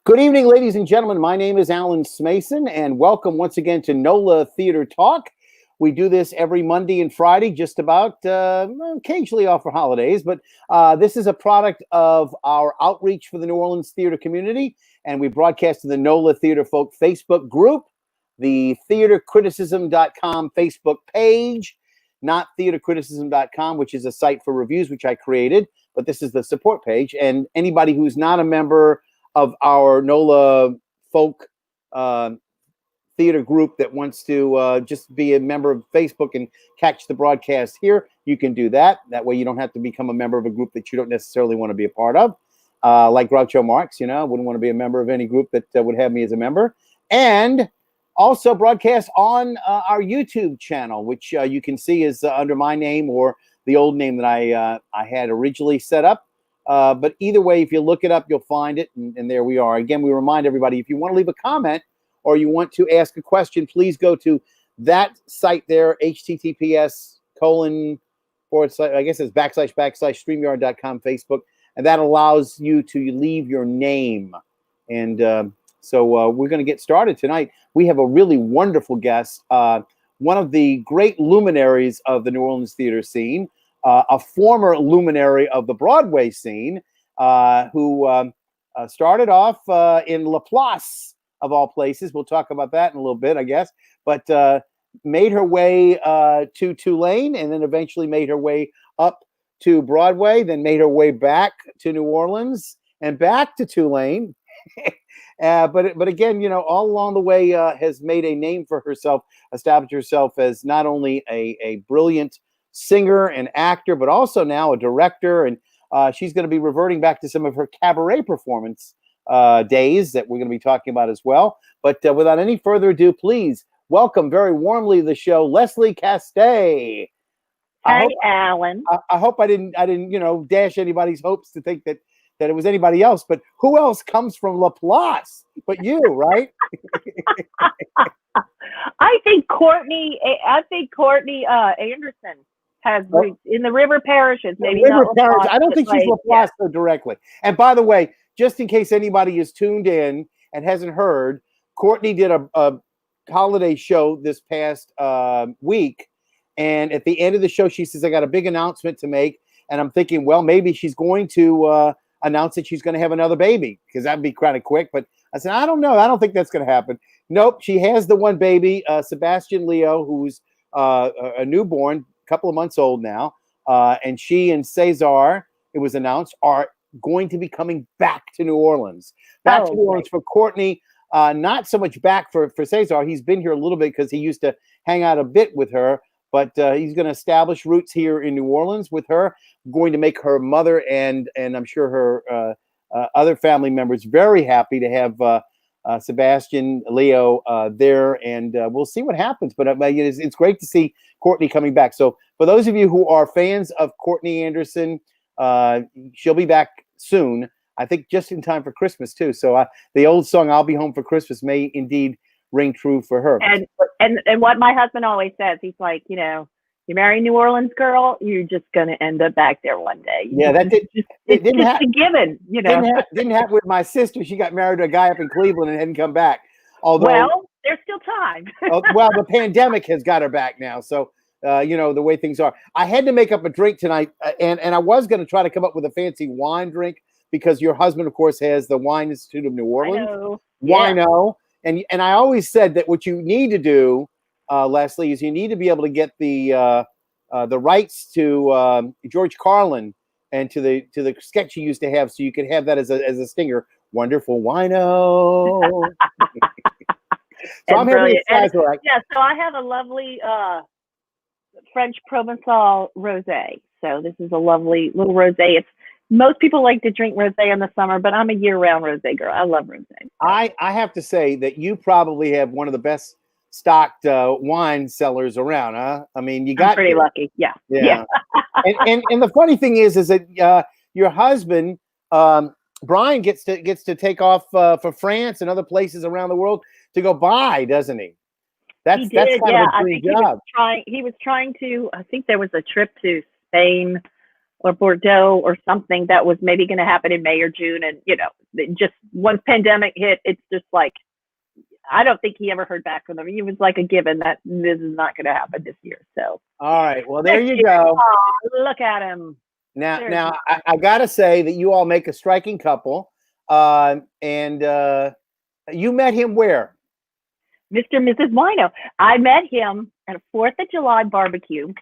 Good evening, ladies and gentlemen. My name is Alan Smason, and welcome once again to NOLA Theater Talk. We do this every Monday and Friday, just about, occasionally off for holidays, but this is a product of our outreach for the New Orleans theater community, and we broadcast to the NOLA Theater Folk Facebook group, the theatercriticism.com Facebook page, not theatercriticism.com, which is a site for reviews, which I created, but this is the support page, and anybody who's not a member of our NOLA folk theater group that wants to just be a member of Facebook and catch the broadcast here, you can do that. That way you don't have to become a member of a group that you don't necessarily want to be a part of. Like Groucho Marx, you know, I wouldn't want to be a member of any group that would have me as a member. And also broadcast on our YouTube channel, which you can see is under my name or the old name that I had originally set up. But either way, if you look it up, you'll find it. And there we are. Again, we remind everybody, if you want to leave a comment or you want to ask a question, please go to that site there, https:// I guess it's / StreamYard.com Facebook. And that allows you to leave your name. And so we're going to get started tonight. We have a really wonderful guest, one of the great luminaries of the New Orleans theater scene, a former luminary of the Broadway scene, who started off in Laplace, of all places. We'll talk about that in a little bit, I guess. But made her way to Tulane, and then eventually made her way up to Broadway, then made her way back to New Orleans and back to Tulane. But again, you know, all along the way has made a name for herself, established herself as not only a brilliant singer and actor, but also now a director. And she's going to be reverting back to some of her cabaret performance days that we're going to be talking about as well. But without any further ado, please welcome very warmly to the show, Leslie Castay. Hi, Alan. I hope I didn't, you know, dash anybody's hopes to think that it was anybody else. But who else comes from Laplace but you, right? I think Courtney Anderson has roots in the River Parishes. Maybe River not Parish. Laplace, I don't think she's Laplace so directly. And by the way, just in case anybody is tuned in and hasn't heard, Courtney did a holiday show this past week. And at the end of the show, she says, I got a big announcement to make. And I'm thinking, well, maybe she's going to announce that she's going to have another baby, because that'd be kind of quick. But I said, I don't know. I don't think that's going to happen. Nope. She has the one baby, Sebastian Leo, who's a newborn, a couple of months old now. And she and Cesar, it was announced, are going to be coming back to New Orleans. Back to New Orleans for Courtney. Not so much back for Cesar. He's been here a little bit because he used to hang out a bit with her. But he's going to establish roots here in New Orleans with her, going to make her mother and I'm sure her other family members very happy to have Sebastian Leo there. And we'll see what happens. But it's great to see Courtney coming back. So for those of you who are fans of Courtney Anderson, she'll be back soon. I think just in time for Christmas, too. So the old song, I'll Be Home for Christmas, may indeed ring true for her. And what my husband always says, he's like, you know, you marry a New Orleans girl, you're just going to end up back there one day. Yeah, that didn't happen. A given, you know. Didn't happen with my sister. She got married to a guy up in Cleveland and hadn't come back. Although, well, there's still time. Well, the pandemic has got her back now. So, you know, the way things are. I had to make up a drink tonight, and I was going to try to come up with a fancy wine drink, because your husband, of course, has the Wine Institute of New Orleans. Wino. And I always said that what you need to do, Leslie, is you need to be able to get the rights to George Carlin and to the sketch he used to have, so you could have that as a stinger. Wonderful wino. So I'm having so I have a lovely French Provençal rosé. So this is a lovely little rosé. Most people like to drink rosé in the summer, but I'm a year-round rosé girl. I love rosé. I have to say that you probably have one of the best stocked wine cellars around, huh? I mean, I'm pretty lucky. Yeah. and the funny thing is that your husband Brian gets to take off for France and other places around the world to go buy, doesn't he? That's kind of a dream job. He was trying to. I think there was a trip to Spain or Bordeaux or something that was maybe going to happen in May or June, and just once pandemic hit, it's just like, I don't think he ever heard back from them. It was like a given that this is not going to happen this year. So, all right. Well, there you go. Oh, look at him. Now, I got to say that you all make a striking couple. And you met him where? Mr. and Mrs. Wino. I met him at a 4th of July barbecue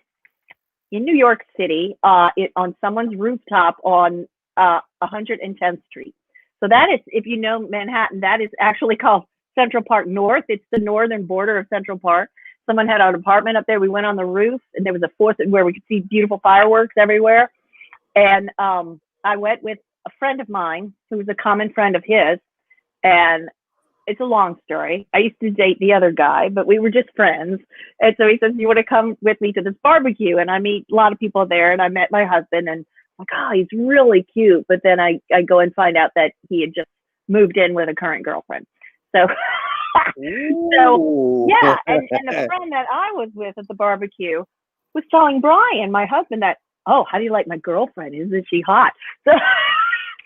in New York City, on someone's rooftop on 110th Street. So that is, if you know Manhattan, that is actually called Central Park North. It's the northern border of Central Park. Someone had an apartment up there. We went on the roof, and there was a 4th where we could see beautiful fireworks everywhere. And I went with a friend of mine who was a common friend of his, and it's a long story. I used to date the other guy, but we were just friends. And so he says, you want to come with me to this barbecue? And I meet a lot of people there, and I met my husband, and I'm like, oh, he's really cute. But then I go and find out that he had just moved in with a current girlfriend. So, so yeah. And the friend that I was with at the barbecue was telling Brian, my husband, that, oh, how do you like my girlfriend? Isn't she hot? So,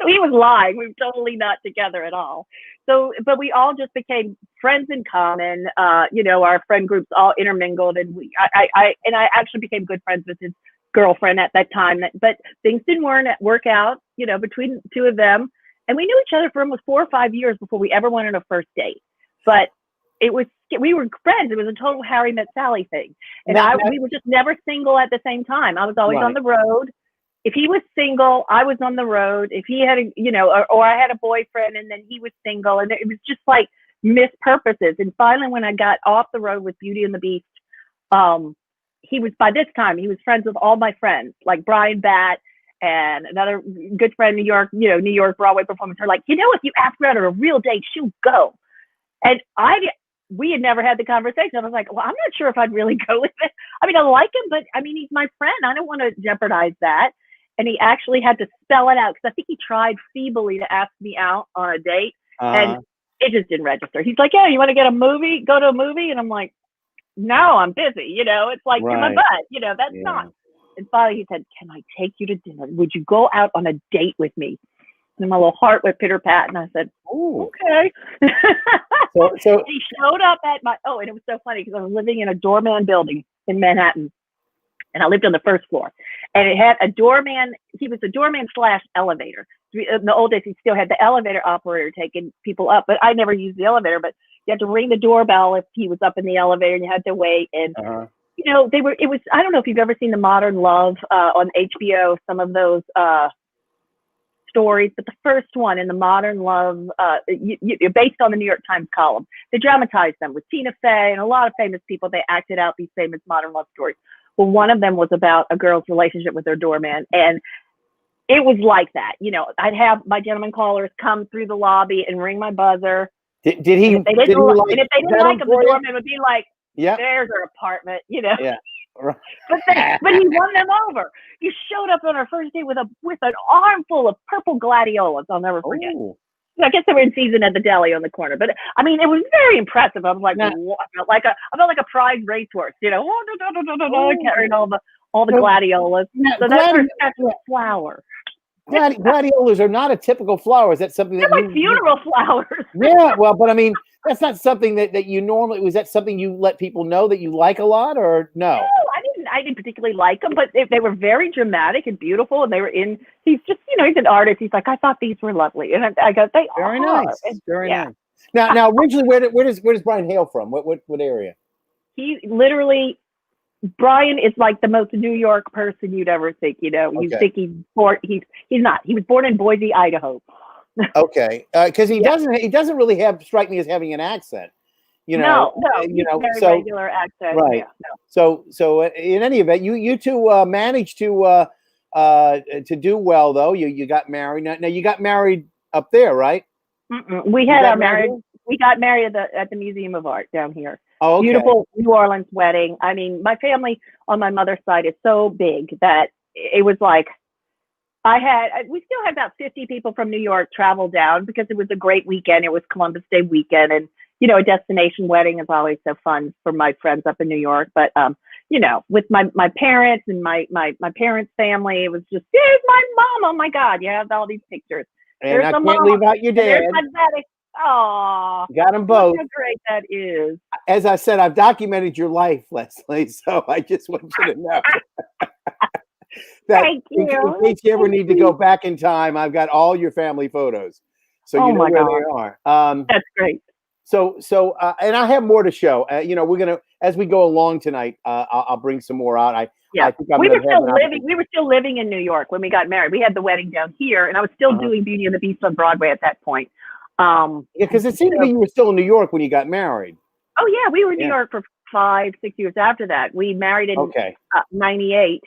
so he was lying. We were totally not together at all. So, but we all just became friends in common. Our friend groups all intermingled, and I actually became good friends with his girlfriend at that time. But things didn't work out, between the two of them. And we knew each other for almost 4 or 5 years before we ever went on a first date. But we were friends. It was a total Harry met Sally thing. And we were just never single at the same time. I was always on the road. If he was single, I was on the road. If he had or I had a boyfriend and then he was single, and it was just like missed purposes. And finally, when I got off the road with Beauty and the Beast, by this time he was friends with all my friends, like Brian Batt and another good friend, New York Broadway performance. Her like, if you ask her out on a real date, she'll go. And we had never had the conversation. I was like, well, I'm not sure if I'd really go with it. I mean, I like him, but I mean, he's my friend. I don't want to jeopardize that. And he actually had to spell it out, because I think he tried feebly to ask me out on a date, and it just didn't register. He's like, yeah, you want to go to a movie? And I'm like, no, I'm busy. It's like, you're my butt, that's not. And finally he said, can I take you to dinner? Would you go out on a date with me? And my little heart went pitter pat, and I said, ooh, okay. So he showed up at and it was so funny because I was living in a doorman building in Manhattan, and I lived on the first floor, and it had a doorman. He was a doorman / elevator. In the old days, he still had the elevator operator taking people up, but I never used the elevator. But you had to ring the doorbell if he was up in the elevator, and you had to wait. And it was. I don't know if you've ever seen The Modern Love on HBO. Some of those stories, but the first one in The Modern Love, based on the New York Times column, they dramatized them with Tina Fey and a lot of famous people. They acted out these famous modern love stories. Well, one of them was about a girl's relationship with her doorman, and it was like that. I'd have my gentleman callers come through the lobby and ring my buzzer. Did he? And if they didn't like him, the doorman would be like, "Yeah, there's her apartment," Yeah. Right. But he won them over. He showed up on our first date with an armful of purple gladiolas. I'll never forget. Ooh. I guess they were in season at the deli on the corner, but I mean, it was very impressive. I was like, I felt like a prize racehorse, carrying all the gladiolas. So that's our special flower. Gladiolas are not a typical flower. Is that something They're like funeral flowers? Yeah, well, but I mean, that's not something that you normally. Was that something you let people know that you like a lot, or no? No, I didn't particularly like them, but they were very dramatic and beautiful, and they were in. He's just, he's an artist. He's like, I thought these were lovely, and I go, they very are. Nice, very nice. Now, originally, where does Brian hail from? What area? He literally. Brian is like the most New York person you'd ever think. You think he's born. He's not. He was born in Boise, Idaho. Okay, because he doesn't really strike me as having an accent. No, very regular accent. Right. Yeah, no. So in any event, you two managed to do well, though. You got married. Now you got married up there, right? We had our marriage. We got married at the Museum of Art down here. Oh, okay. Beautiful New Orleans wedding. I mean, my family on my mother's side is so big that it was like we still had about 50 people from New York travel down because it was a great weekend. It was Columbus Day weekend, and a destination wedding is always so fun for my friends up in New York. But with my parents and my parents' family, it was just, here's my mom. Oh my God, you have all these pictures. And I the can't mom. leave out your And there's dad. my daddy. Aw. Got them Look both. how great that is. As I said, I've documented your life, Leslie. So I just want you to know that Thank in you. case you ever need to go back in time, I've got all your family photos, so Oh you know my where God. they are. That's great. And I have more to show. We're gonna, as we go along tonight, I'll bring some more out. I think I'm we gonna were still living. We were still living in New York when we got married. We had the wedding down here, and I was still doing Beauty and the Beast on Broadway at that point. Because it seemed to me you were still in New York when you got married. Oh yeah, we were in New York for 5-6 years after that. We married in '98,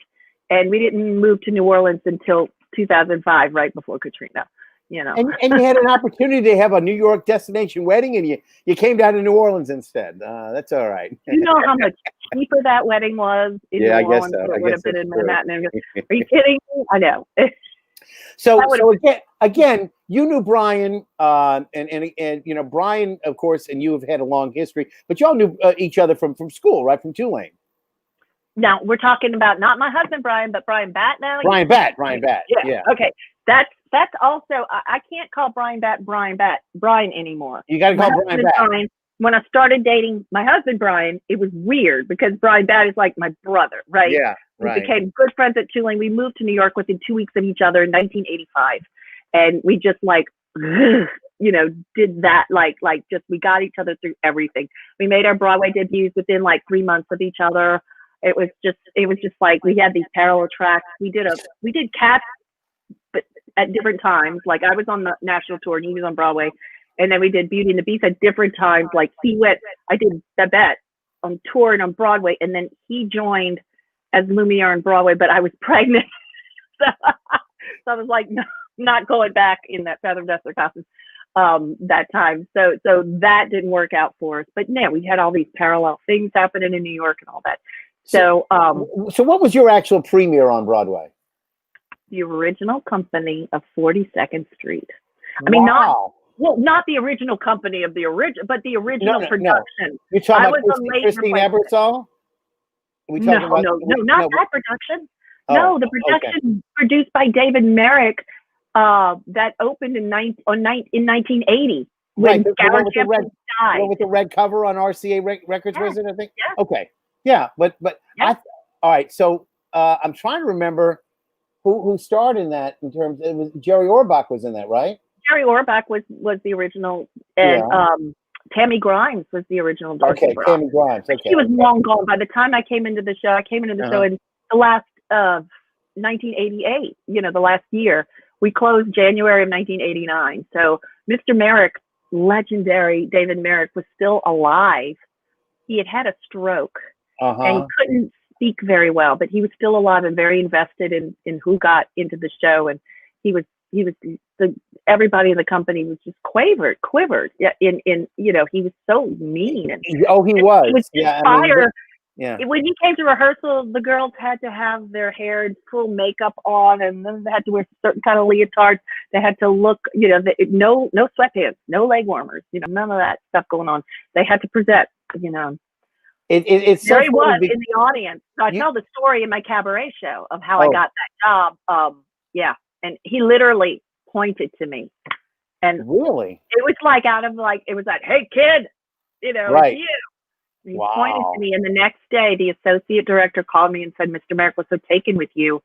and we didn't move to New Orleans until 2005, right before Katrina. You know, and you had an opportunity to have a New York destination wedding, and you came down to New Orleans instead. That's all right. You know how much cheaper that wedding was in New Orleans than it would have been in Manhattan. Are you kidding me? I know. So again, you knew Brian, and you know Brian, of course, and you have had a long history, but y'all knew each other from school, right? From Tulane. Now we're talking about not my husband Brian, but Brian Batt now. Brian Batt. Yeah. Okay. That's also I can't call Brian Batt Brian anymore. You got to call Brian Batt. When I started dating my husband Brian, it was weird because Brian Batt is like my brother, right? Yeah. We became good friends at Tulane. We moved to New York within 2 weeks of each other in 1985, and we just did that we got each other through everything. We made our Broadway debuts within 3 months of each other. It was just like we had these parallel tracks. We did Cats, but at different times. Like I was on the national tour and he was on Broadway, and then we did Beauty and the Beast at different times. Like I did Babette on tour and on Broadway, and then he joined as Lumiere on Broadway, but I was pregnant, so I was like, no, not going back in that feather duster costume that time. So that didn't work out for us. But no, we had all these parallel things happening in New York and all that. So what was your actual premiere on Broadway? The original company of 42nd Street. I mean, not the original company of the original, but the original production. No. You're talking about Christine Ebersol? No, not that production. No, the production produced by David Merrick that opened in 1980 when Gower Champion died. With the red cover on RCA Records, was it? I think. Yeah. Okay. Yeah, but all right. So I'm trying to remember who starred in that. In terms, it was Jerry Orbach was in that, right? Jerry Orbach was the original, and Tammy Grimes was the original. Okay, Tammy Grimes. Okay, she was long gone by the time I came into the show. I came into the show in the last 1988. The last year. We closed January of 1989. So Mr. Merrick, legendary David Merrick, was still alive. He had a stroke and he couldn't speak very well, but he was still alive and very invested in who got into the show. And he was everybody in the company was just quivered. Yeah, he was so mean. And he was. He was fire. When he came to rehearsal, the girls had to have their hair full makeup on, and then they had to wear certain kind of leotards. They had to look, no sweatpants, no leg warmers, none of that stuff going on. They had to present, It's there he was in the audience. So I tell the story in my cabaret show of how I got that job. And he literally pointed to me, and really, it was it was like, hey kid, right. It's you. And he pointed to me, and the next day, the associate director called me and said, Mr. Merrick was so taken with you.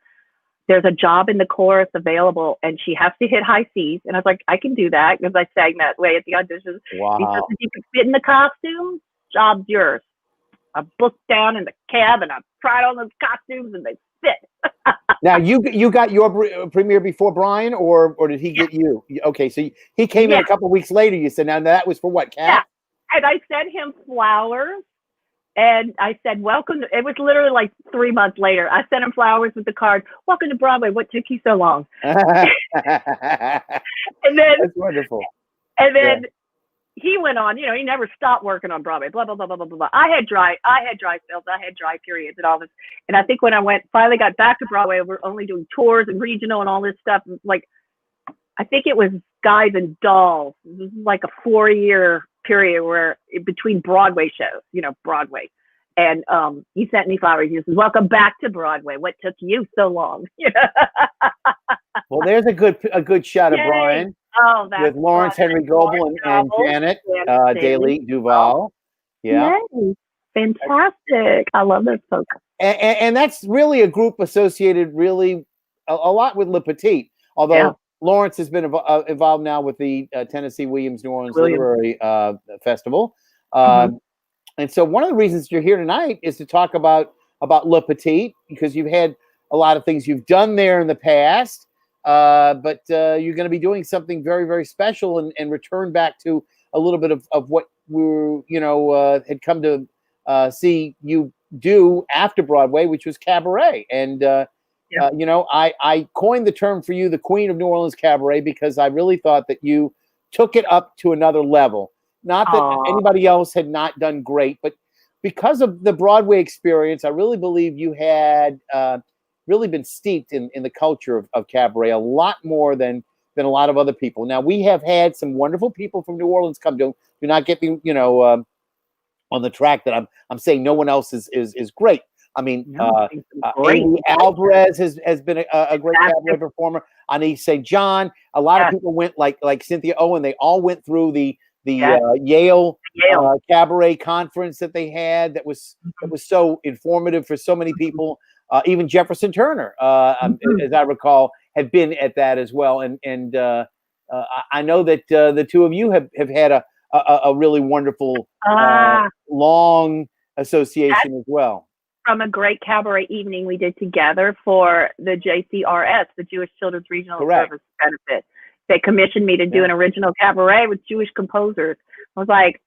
There's a job in the chorus available, and she has to hit high C's. And I was like, I can do that, because I sang that way at the auditions. Wow. He said, if you can fit in the costume, job's yours. I booked down in the cab, and I tried on those costumes, and they fit. Now, you got your premiere before Brian, or did he get you? Okay, so he came in a couple of weeks later. You said, now that was for what, Cat? Yeah. And I sent him flowers, and I said, welcome. It was literally 3 months later. I sent him flowers with the card, welcome to Broadway. What took you so long? And then that's wonderful. And then he went on, he never stopped working on Broadway, blah, blah, blah, blah, blah, blah. I had dry spells. I had dry periods and all this. And I think when I finally got back to Broadway, we're only doing tours and regional and all this stuff. I think it was Guys and Dolls. This is like a 4-year period where between Broadway shows, Broadway. And he sent me flowers. He says, welcome back to Broadway. What took you so long? Well, there's a good shot of Yay. Brian Oh, that's with Lawrence fun. Henry Goebel and Janet Daly Duval. Yeah. Yay. Fantastic. I love those folks. And that's really a group associated really a lot with Le Petit, although Lawrence has been involved now with the Tennessee Williams New Orleans Literary Festival. And so one of the reasons you're here tonight is to talk about Le Petit, because you've had a lot of things you've done there in the past, but you're going to be doing something very, very special and return back to a little bit of what we had come to see you do after Broadway, which was Cabaret. And I coined the term for you, the Queen of New Orleans Cabaret, because I really thought that you took it up to another level. Not that anybody else had not done great, but because of the Broadway experience, I really believe you had really been steeped in the culture of cabaret a lot more than a lot of other people. Now, we have had some wonderful people from New Orleans come. Do not get me, on the track that I'm saying no one else is great. I mean, Amy Alvarez has been a great cabaret performer. Annie St. John. A lot of people went like Cynthia Owen. They all went through the Yale cabaret conference that they had. That was so informative for so many people. Even Jefferson Turner, as I recall, had been at that as well. And I know that the two of you have had a really wonderful long association as well. From a great cabaret evening we did together for the JCRS, the Jewish Children's Regional Service Benefit. They commissioned me to do an original cabaret with Jewish composers. I was like,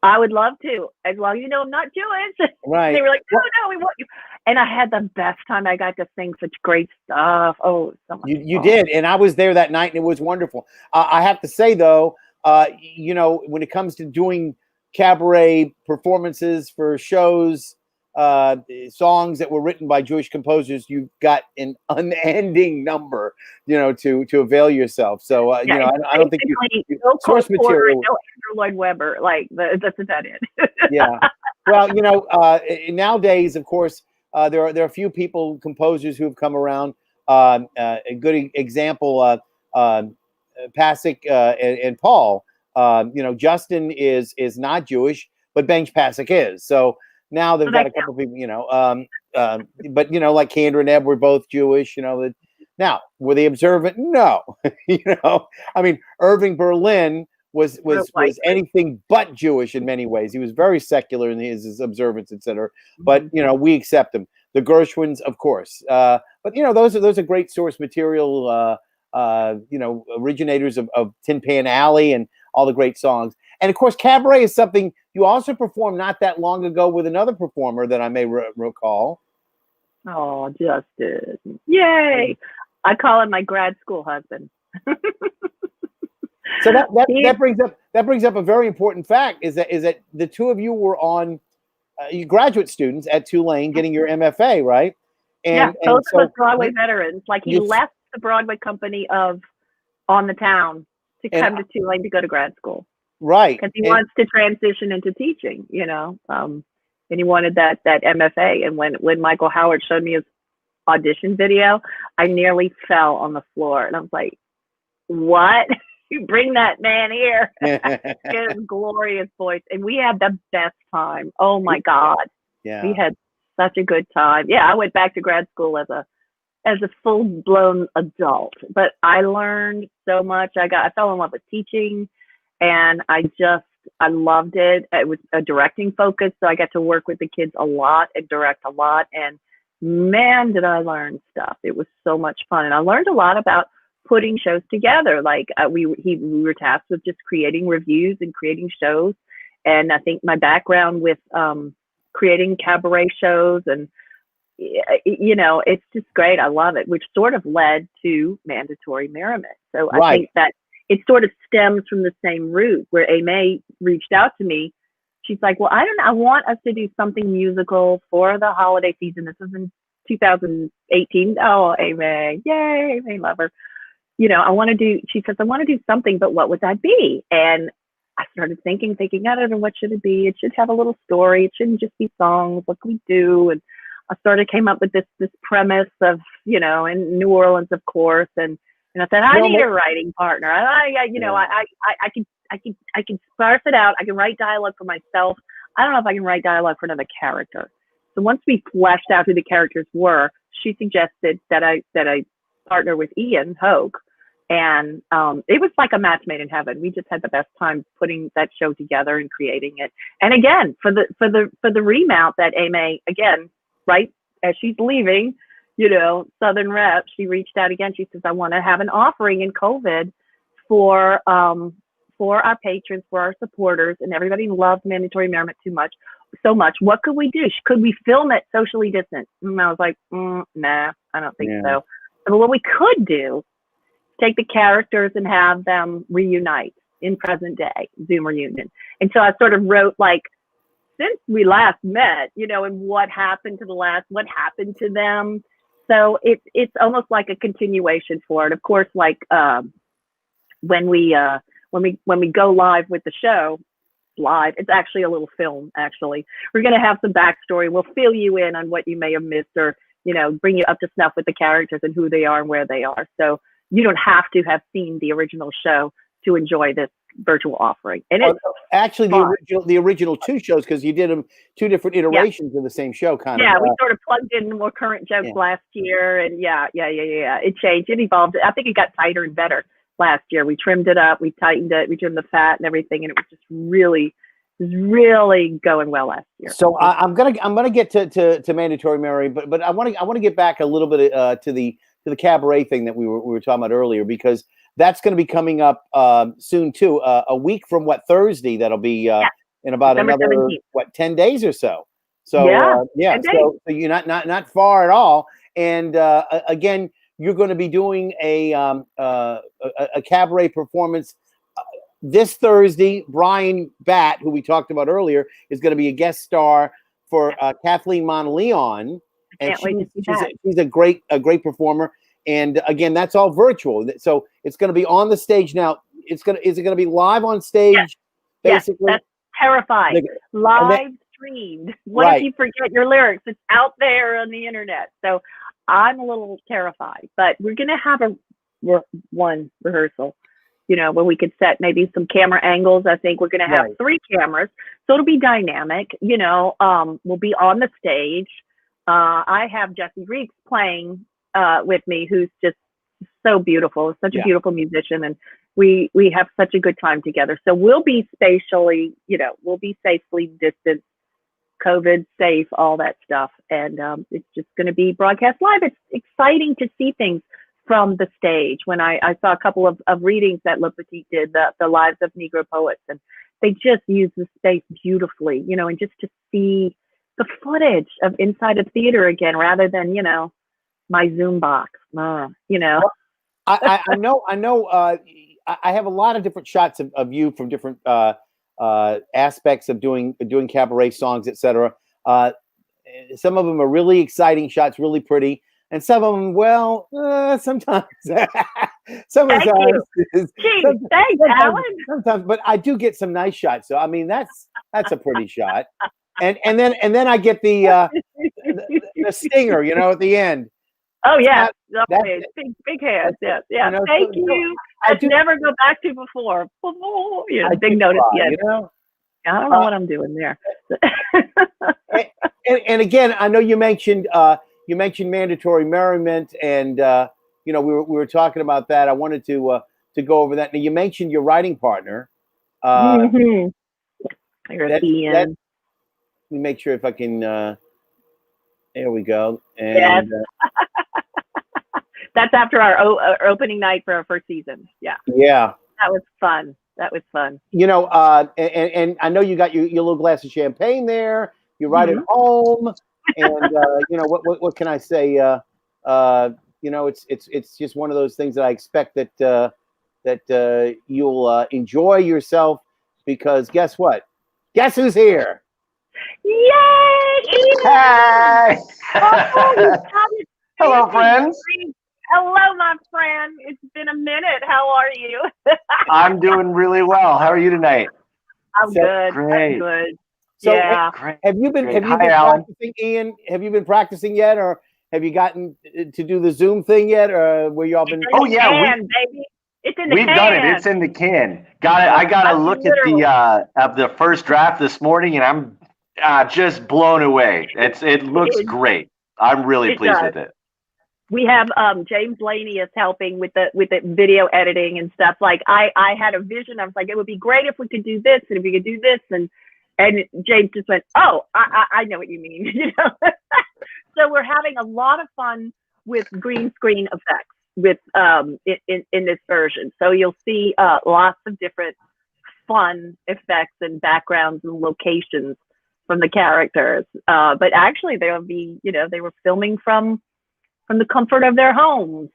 I would love to, as long as you know I'm not Jewish. Right. They were like, no, we want you. And I had the best time. I got to sing such great stuff. Oh, so much you did. And I was there that night, and it was wonderful. I have to say, though, when it comes to doing cabaret performances for shows, songs that were written by Jewish composers, you've got an unending number, to avail yourself. So, I don't think you no source material. No Andrew Lloyd Webber, that's about it. Yeah. Well, nowadays, of course, there are a few composers who have come around. A good example, Pasek and Paul. Justin is not Jewish, but Benj Pasek is. So now they've got a couple of people, but like Kendra and Eb were both Jewish. Now were they observant? No. I mean, Irving Berlin was anything but Jewish in many ways. He was very secular in his observance, etc. But we accept him. The Gershwins, of course. But those are great source material. Originators of Tin Pan Alley and all the great songs. And of course, cabaret is something you also performed not that long ago with another performer that I may recall. Oh, Justin! Yay! I call him my grad school husband. So that brings up a very important fact: is that the two of you were on you graduate students at Tulane getting your MFA, right? And both of us Broadway veterans. Like he left the Broadway company of On the Town to come to Tulane to go to grad school. Right. Because he wants to transition into teaching, and he wanted that MFA. And when Michael Howard showed me his audition video, I nearly fell on the floor. And I was like, what? You bring that man here. His glorious voice. And we had the best time. Oh my God. Yeah. We had such a good time. Yeah, I went back to grad school as a full-blown adult, but I learned so much. I fell in love with teaching, and I loved it. It was a directing focus, so I got to work with the kids a lot and direct a lot, and man, did I learn stuff. It was so much fun, and I learned a lot about putting shows together. Like we were tasked with just creating reviews and creating shows, and I think my background with creating cabaret shows and it's just great. I love it, which sort of led to mandatory Merriment. So I think that it sort of stems from the same root where Aimee reached out to me. She's like, well, I want us to do something musical for the holiday season. This was in 2018. Oh, Aimee. Yay. Aimee, love her. She says, I want to do something, but what would that be? And I started thinking, I don't know, what should it be? It should have a little story. It shouldn't just be songs. What can we do? And I came up with this premise of, in New Orleans, of course, and And I said, I need a writing partner. I can sparse it out. I can write dialogue for myself. I don't know if I can write dialogue for another character. So once we fleshed out who the characters were, she suggested that I partner with Ian Hogue. And it was like a match made in heaven. We just had the best time putting that show together and creating it. And again, for the remount that Amy, again, right as she's leaving, Southern Rep, she reached out again. She says, I want to have an offering in COVID for our patrons, for our supporters, and everybody loved Mandatory Merriment so much. What could we do? Could we film it socially distant? And I was like, nah, I don't think so. But what we could do, take the characters and have them reunite in present day, Zoom reunion. And so I sort of wrote, like, since we last met, and what happened to them. So it's almost like a continuation for it. Of course, like when we go live with the show, it's actually a little film, actually. We're going to have some backstory. We'll fill you in on what you may have missed, or, bring you up to snuff with the characters and who they are and where they are. So you don't have to have seen the original show to enjoy this virtual offering. And it's actually the original two shows, because you did them two different iterations of the same show, kind of. Yeah, we sort of plugged in more current jokes last year, and it changed, it evolved. I think it got tighter and better last year. We trimmed it up, we tightened it, we trimmed the fat and everything, and it was just really going well last year. So I'm gonna get to Mandatory Mary, but I want to get back a little bit to the cabaret thing that we were talking about earlier, because that's going to be coming up soon too. A week from Thursday? That'll be in about December another 17th. 10 days or so. So so you're not far at all. And again, you're going to be doing a cabaret performance this Thursday. Brian Batt, who we talked about earlier, is going to be a guest star for Kathleen Monteleon, and she's a great performer. And again, that's all virtual. So it's going to be on the stage now. Is it going to be live on stage? Yes. Basically, Yes, that's terrifying. Live streamed. What if you forget your lyrics? It's out there on the internet. So I'm a little terrified, but we're going to have one rehearsal, where we could set maybe some camera angles. I think we're going to have 3 cameras. So it'll be dynamic, we'll be on the stage. I have Jesse Reeks playing with me, who's just so beautiful, such a beautiful musician, and we have such a good time together. So we'll be spatially, we'll be safely distanced, COVID safe, all that stuff, and it's just going to be broadcast live. It's exciting to see things from the stage. When I saw a couple of readings that Le Petit did, the lives of Negro poets, and they just use the space beautifully, and just to see the footage of inside a theater again, rather than my Zoom box, Well, I know. I have a lot of different shots of you from different aspects of doing cabaret songs, etc. Some of them are really exciting shots, really pretty, and some of them, sometimes. Sometimes, thanks, Alan. Sometimes, but I do get some nice shots. So I mean, that's a pretty shot, and then I get the stinger, at the end. Oh yeah, big hands. Yes, yeah. Thank you. I've never go back to before. Big notice. Yeah. I don't know what I'm doing there. and again, I know you mentioned Mandatory Merriment, and we were talking about that. I wanted to go over that. Now you mentioned your writing partner. Let me make sure if I can. There we go. And that's after our opening night for our first season. Yeah. That was fun. And I know you got your little glass of champagne there. You ride it home, and what can I say? It's just one of those things that I expect that you'll enjoy yourself, because guess what? Guess who's here? Yay! Hey! Hello, friends. Hello, my friend. It's been a minute. How are you? I'm doing really well. How are you tonight? I'm good. Great. I'm good. So, yeah. have you been practicing, Ian? Have you been practicing yet, or Have you gotten to do the Zoom thing yet, or where you all been? Oh yeah, baby. It's in the we've can. done it. It's in the can. I got to look at the first draft this morning, and I'm just blown away. It looks great. I'm really pleased with it. We have James Laney is helping with the video editing and stuff. Like I had a vision. I was like, it would be great if we could do this and if we could do this, and James just went, oh, I know what you mean. You know. So we're having a lot of fun with green screen effects with in this version. So you'll see lots of different fun effects and backgrounds and locations from the characters. But actually they'll be, you know, they were filming from the comfort of their homes.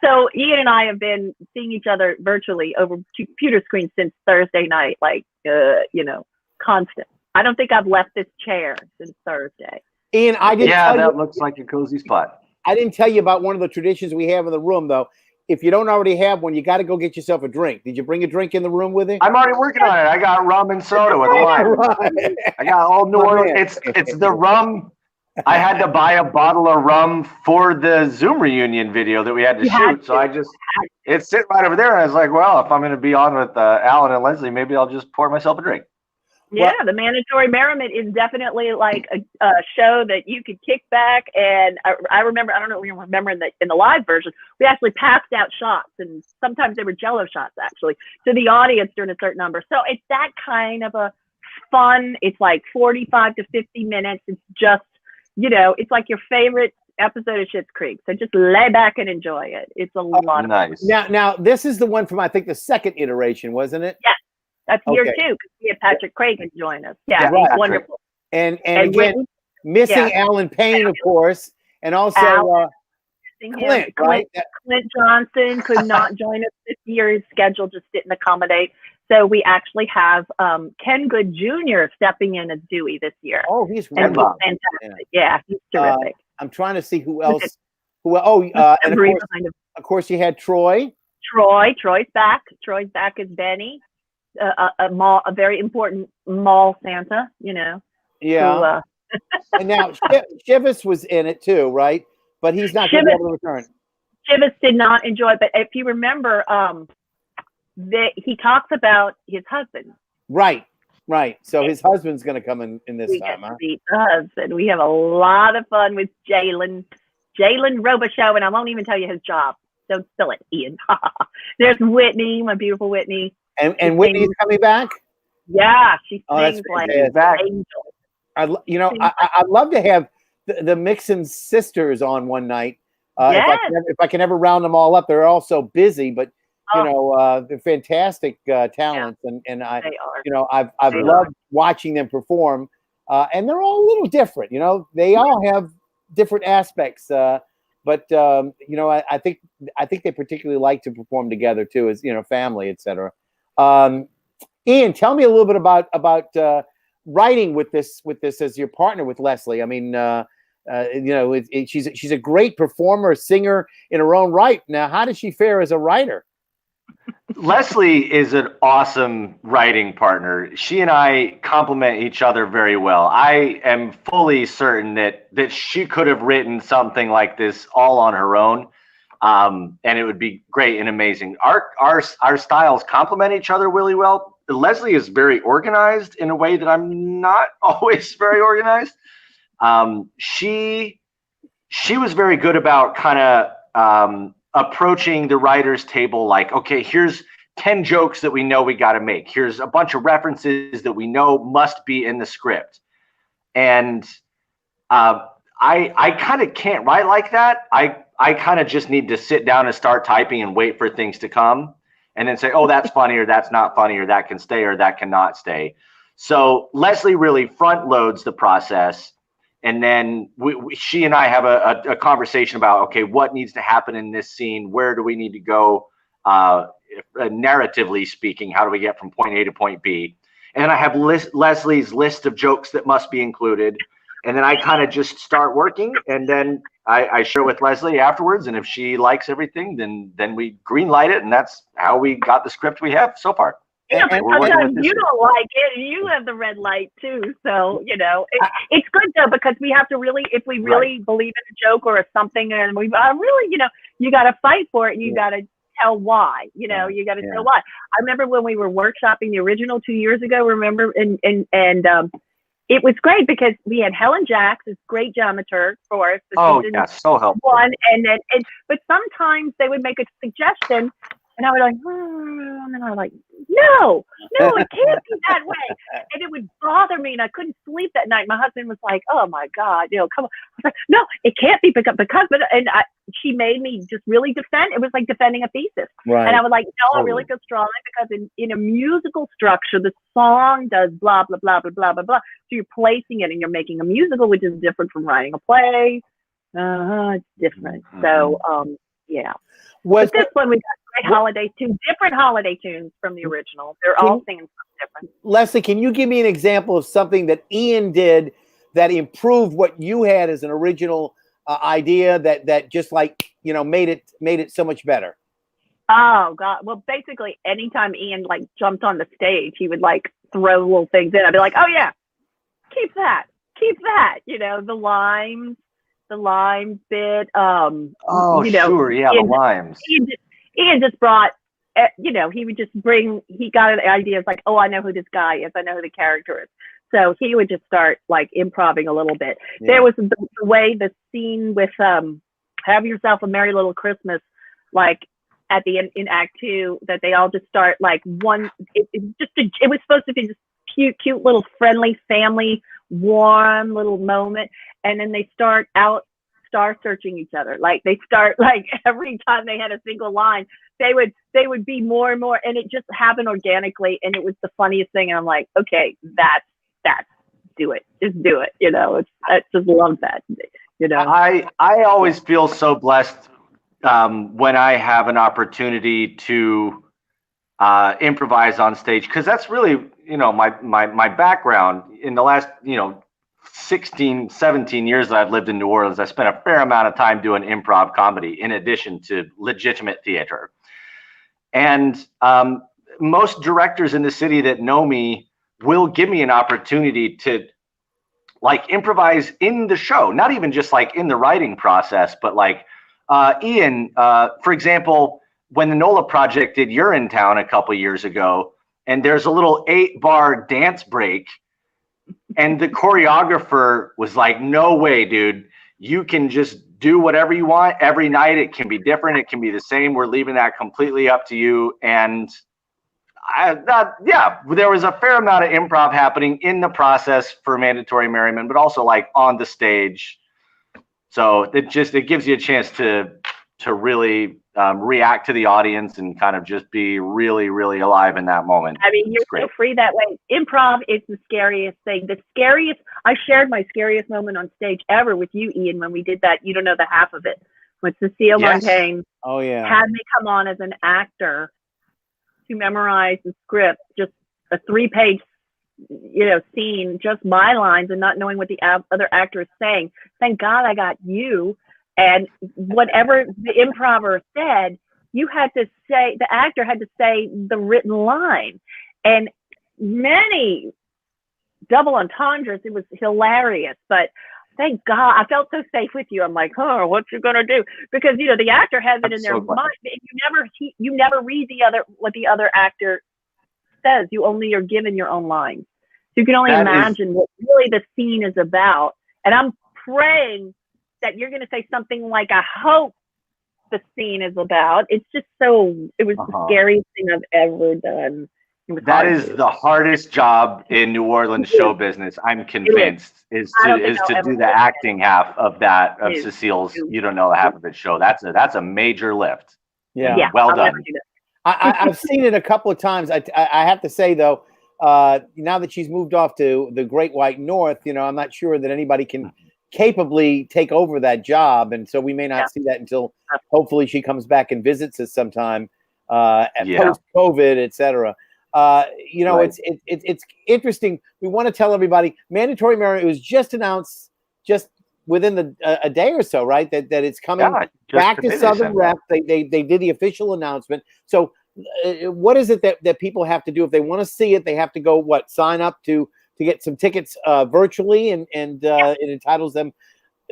So Ian and I have been seeing each other virtually over computer screens since Thursday night, like, you know, constant. I don't think I've left this chair since Thursday. Ian, I didn't. Yeah, that looks like a cozy spot. I didn't tell you about one of the traditions we have in the room, though. If you don't already have one, you got to go get yourself a drink. Did you bring a drink in the room with you? I'm already working on it. I got rum and soda with wine. Right. I got all New Orleans. It's the rum. I had to buy a bottle of rum for the Zoom reunion video that we had to shoot. So it's sitting right over there. And I was like, well, if I'm going to be on with Alan and Leslie, maybe I'll just pour myself a drink. Yeah, the mandatory Merriment is definitely like a show that you could kick back. And I remember, I don't know if you remember in the live version, we actually passed out shots, and sometimes they were Jello shots actually to the audience during a certain number. So it's that kind of a fun. It's like 45 to 50 minutes. It's just, you know, it's like your favorite episode of Schitt's Creek. So just lay back and enjoy it. It's a lot of fun. Now this is the one from, I think, the second iteration, wasn't it? Yeah. That's year 2, because we had Patrick Cragen join us. Yeah, right. He's wonderful. And again, missing Alan Payne, of course, and also Clint, right? Clint Johnson could not join us this year. His schedule just didn't accommodate. So we actually have Ken Good Jr. stepping in as Dewey this year. Oh, he's fantastic. Yeah, he's terrific. I'm trying to see who else. And of course, you had Troy. Troy's back. Troy's back as Benny. A very important mall Santa, you know. Yeah. And now Chivas was in it too, right? But he's not going to be able to return. Chivas did not enjoy it, but if you remember, he talks about his husband. Right. So his husband's going to come in this time, huh? The husband. We have a lot of fun with Jalen Robichaux, and I won't even tell you his job. Don't spill it, Ian. There's Whitney, my beautiful Whitney. And Whitney's coming back? Yeah, she sings like an angel. I'd love to have the Mixon sisters on one night. If I can ever round them all up. They're all so busy, but they're fantastic talents, and I've loved watching them perform. And they're all a little different. You know, they all have different aspects. But I think they particularly like to perform together too, as family, etc. Ian, tell me a little bit about writing with this as your partner with Leslie. I mean, she's a great performer, singer in her own right. Now, how does she fare as a writer? Leslie is an awesome writing partner. She and I complement each other very well. I am fully certain that she could have written something like this all on her own. And it would be great and amazing. Our styles complement each other really well. Leslie is very organized in a way that I'm not always very organized. She was very good about kind of approaching the writer's table like, okay, here's 10 jokes that we know we got to make. Here's a bunch of references that we know must be in the script. And I kind of can't write like that. I kind of just need to sit down and start typing and wait for things to come and then say, oh, that's funny, or that's not funny, or that can stay, or that cannot stay. So Leslie really front loads the process. And then she and I have a conversation about, okay, what needs to happen in this scene? Where do we need to go? Narratively speaking, how do we get from point A to point B? And I have Leslie's list of jokes that must be included. And then I kind of just start working, and then I share with Leslie afterwards. And if she likes everything, then we green light it. And that's how we got the script we have so far. Yeah, And- but we're working sometimes with you this- don't like it. You have the red light too. So, it's good though, because we have to really, if we really believe in a joke or a something, and we really, you got to fight for it, and you got to tell why, you got to tell why. I remember when we were workshopping the original 2 years ago, remember? And it was great because we had Helen Jacks, this great dramaturg for us. Oh, yeah, so helpful. One, but sometimes they would make a suggestion, and I would like, and then I was like, no, it can't be that way. And it would bother me, and I couldn't sleep that night. My husband was like, oh my God, come on. I was like, no, it can't be because, she made me just really defend. It was like defending a thesis. Right. And I was like, no, I really feel strongly because in a musical structure, the song does blah, blah, blah, blah, blah, blah, blah. So you're placing it and you're making a musical, which is different from writing a play. It's different. Mm-hmm. So, yeah. Was But this one, we got great holiday tunes, different holiday tunes from the original. They're all singing something different. Leslie, can you give me an example of something that Ian did that improved what you had as an original idea that just like, made it so much better? Oh God. Well, basically anytime Ian like jumped on the stage, he would like throw little things in. I'd be like, oh yeah, keep that. The limes bit. Sure. Yeah. The limes. Ian just brought, he would just bring, he got ideas like, oh, I know who this guy is. I know who the character is. So he would just start like improvising a little bit. Yeah. There was the way the scene with Have Yourself a Merry Little Christmas, like at the end in Act 2, that they all just start like one. It was supposed to be just cute little friendly family, warm little moment, and then they start out star searching each other. Like they start like every time they had a single line, they would be more and more, and it just happened organically, and it was the funniest thing. And I'm like, okay, that's do it, just do it. I just love that. I always feel so blessed when I have an opportunity to improvise on stage, because that's really my background in the last 16, 17 years that I've lived in New Orleans. I spent a fair amount of time doing improv comedy in addition to legitimate theater. And most directors in the city that know me will give me an opportunity to like improvise in the show, not even just like in the writing process, but like Ian, for example, when the NOLA project did You're in Town a couple years ago, and there's a little 8-bar dance break, and the choreographer was like, no way, dude, you can just do whatever you want every night. It can be different. It can be the same. We're leaving that completely up to you. And there was a fair amount of improv happening in the process for Mandatory Merriment, but also like on the stage. So it gives you a chance to really react to the audience and kind of just be really, really alive in that moment. I mean, you're so free that way. Improv is the scariest thing. I shared my scariest moment on stage ever with you, Ian, when we did that. You don't know the half of it. When Cecile Montaigne had me come on as an actor to memorize the script, just a 3-page, scene, just my lines, and not knowing what the other actor is saying. Thank God I got you. And whatever the improver said, the actor had to say the written line. And many double entendres. It was hilarious. But thank God, I felt so safe with you. I'm like, oh, what you gonna do? Because the actor has it in their mind. You never read what the other actor says. You only are given your own lines. So you can only imagine what really the scene is about. And I'm praying that you're going to say something like, I hope the scene is about. It was the scariest thing I've ever done. That is the hardest job in New Orleans show business, I'm convinced, is to do the acting half of that, of Cecile's You Don't Know the Half of It show. That's a major lift. Yeah. Well done. I've seen it a couple of times. I have to say, though, now that she's moved off to the Great White North, I'm not sure that anybody can capably take over that job. And so we may not see that until hopefully she comes back and visits us sometime post-COVID, et cetera. It's interesting. We want to tell everybody Mandatory Merriment, it was just announced just within a day or so, right? That it's coming back to Southern Rep. They did the official announcement. So what is it that people have to do if they want to see it? They have to go sign up to get some tickets virtually, and it entitles them.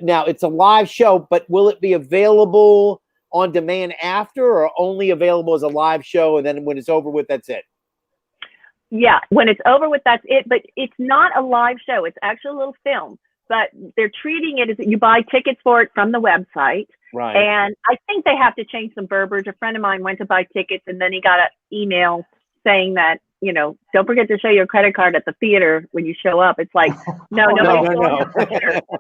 Now it's a live show, but will it be available on demand after, or only available as a live show, and then when it's over with, that's it? Yeah, when it's over with, that's it. But it's not a live show. It's actually a little film. But they're treating it as you buy tickets for it from the website. Right. And I think they have to change some verbiage. A friend of mine went to buy tickets, and then he got an email saying that, don't forget to show your credit card at the theater when you show up. It's like, no. Don't go to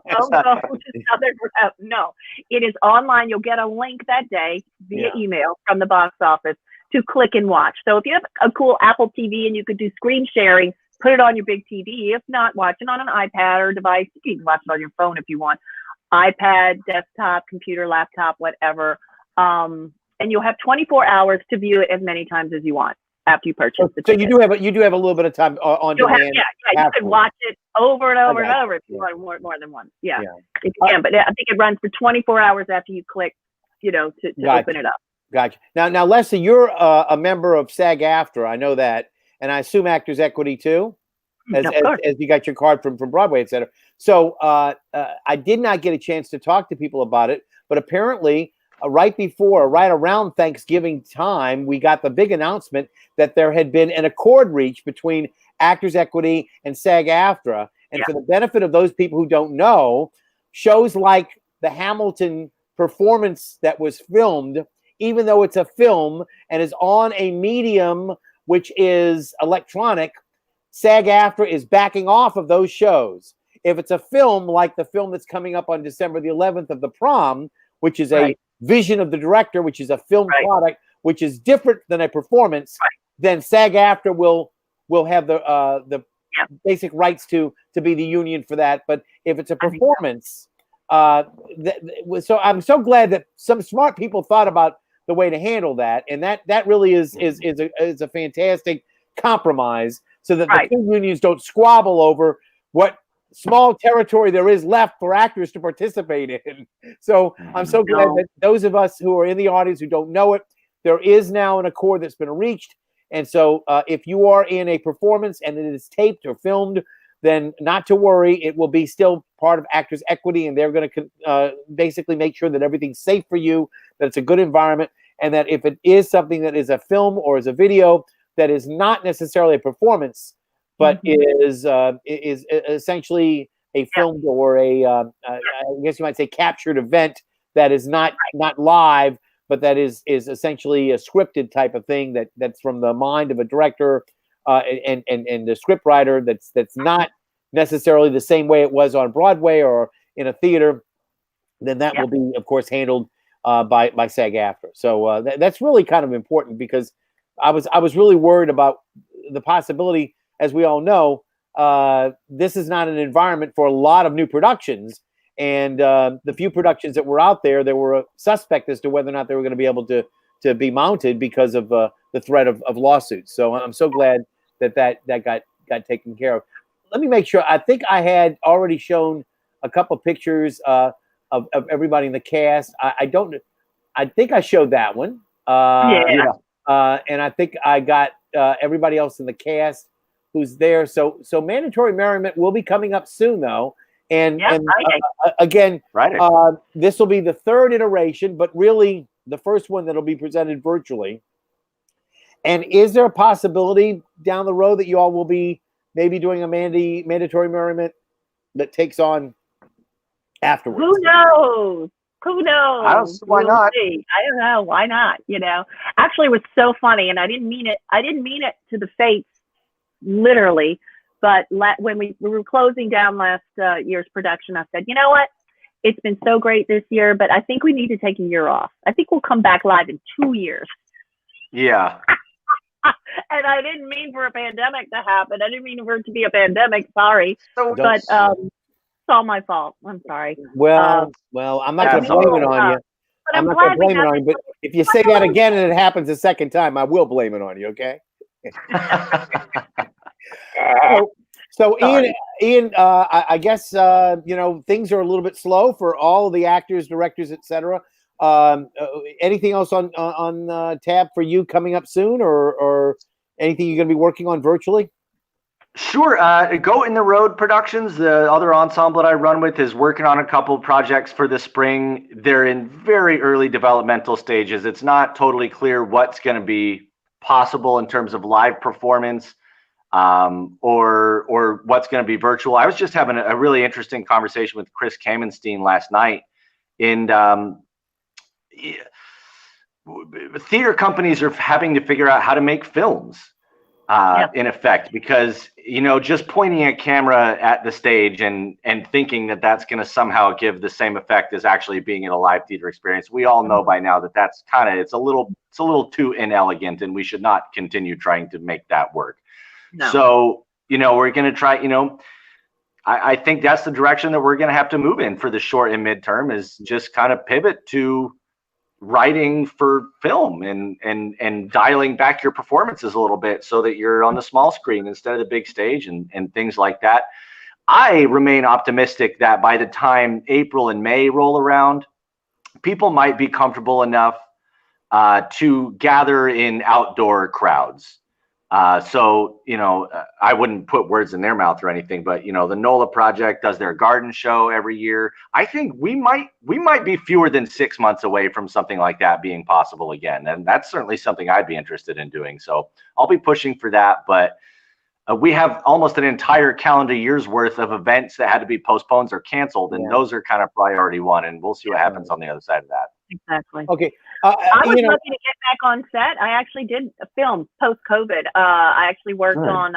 another route. No, it is online. You'll get a link that day via email from the box office to click and watch. So if you have a cool Apple TV and you could do screen sharing, put it on your big TV. If not, watch it on an iPad or device. You can watch it on your phone if you want. iPad, desktop, computer, laptop, whatever. And you'll have 24 hours to view it as many times as you want after you purchase the ticket. So you do have a little bit of time on demand. You can watch it over and over and over if you want more than once. Yeah. If you can. But I think it runs for 24 hours after you click, to open it up. Gotcha. Now, Leslie, you're a member of SAG-AFTRA. I know that. And I assume Actors Equity too, as you got your card from Broadway, et cetera. So I did not get a chance to talk to people about it, but apparently right around Thanksgiving time, we got the big announcement that there had been an accord reached between Actors Equity and SAG-AFTRA. And for the benefit of those people who don't know, shows like the Hamilton performance that was filmed, even though it's a film and is on a medium which is electronic, SAG-AFTRA is backing off of those shows. If it's a film like the film that's coming up on December the 11th of The Prom, which is a vision of the director, which is a film product, which is different than a performance, then SAG-AFTRA will have the basic rights to be the union for that. But if it's a performance, so I'm so glad that some smart people thought about the way to handle that, and that really is a fantastic compromise, so that the two unions don't squabble over what small territory there is left for actors to participate in. So I'm so glad that those of us who are in the audience who don't know it, there is now an accord that's been reached. And so if you are in a performance and it is taped or filmed, then not to worry, it will be still part of Actors Equity, and they're going to basically make sure that everything's safe for you, that it's a good environment, and that if it is something that is a film or is a video that is not necessarily a performance, but is essentially a filmed or I guess you might say captured event that is not live, but that is essentially a scripted type of thing that's from the mind of a director and the script writer, that's not necessarily the same way it was on Broadway or in a theater, then that will be, of course, handled by SAG-AFTRA. So that's really kind of important, because I was really worried about the possibility, as we all know, this is not an environment for a lot of new productions, and the few productions that were out there, were a suspect as to whether or not they were going to be able to be mounted because of the threat of lawsuits. So I'm so glad that got taken care of. Let me make sure. I think I had already shown a couple pictures of everybody in the cast. I think I showed that one. And I think I got everybody else in the cast who's there. So Mandatory Merriment will be coming up soon, though. And again, this will be the third iteration, but really the first one that'll be presented virtually. And is there a possibility down the road that you all will be maybe doing a Mandatory Merriment that takes on afterwards? Who knows? Why not? I don't know. Why not? Actually, it was so funny, and I didn't mean it to the face, literally. But when we were closing down last year's production, I said, you know what? It's been so great this year, but I think we need to take a year off. I think we'll come back live in 2 years. Yeah. And I didn't mean for a pandemic to happen. I didn't mean for it to be a pandemic. Sorry. But it's all my fault. I'm sorry. Well, I'm not going to blame it on you. I'm not going to blame it on you. But if you say that again and it happens a second time, I will blame it on you, okay? So Ian, I guess things are a little bit slow for all the actors, directors, etc. anything else on tab for you coming up soon, or anything you're going to be working on virtually? Sure. Go in the Road Productions, the other ensemble that I run with, is working on a couple of projects for the spring. They're in very early developmental stages. It's not totally clear what's going to be possible in terms of live performance, or what's going to be virtual. I was just having a really interesting conversation with Chris Kamenstein last night. And theater companies are having to figure out how to make films. In effect, because just pointing a camera at the stage and thinking that that's going to somehow give the same effect as actually being in a live theater experience, we all know by now that that's it's a little too inelegant, and we should not continue trying to make that work. No. So we're going to try. I think that's the direction that we're going to have to move in for the short and midterm, is just kind of pivot to writing for film and dialing back your performances a little bit so that you're on the small screen instead of the big stage and things like that. I remain optimistic that by the time April and May roll around, people might be comfortable enough to gather in outdoor crowds. So I wouldn't put words in their mouth or anything, but the NOLA project does their garden show every year. I think we might be fewer than 6 months away from something like that being possible again, and that's certainly something I'd be interested in doing. So I'll be pushing for that. But we have almost an entire calendar year's worth of events that had to be postponed or canceled, and those are kind of priority one, and we'll see what happens on the other side of that. Exactly. Okay. I was lucky to get back on set. I actually did a film post-COVID. I actually worked on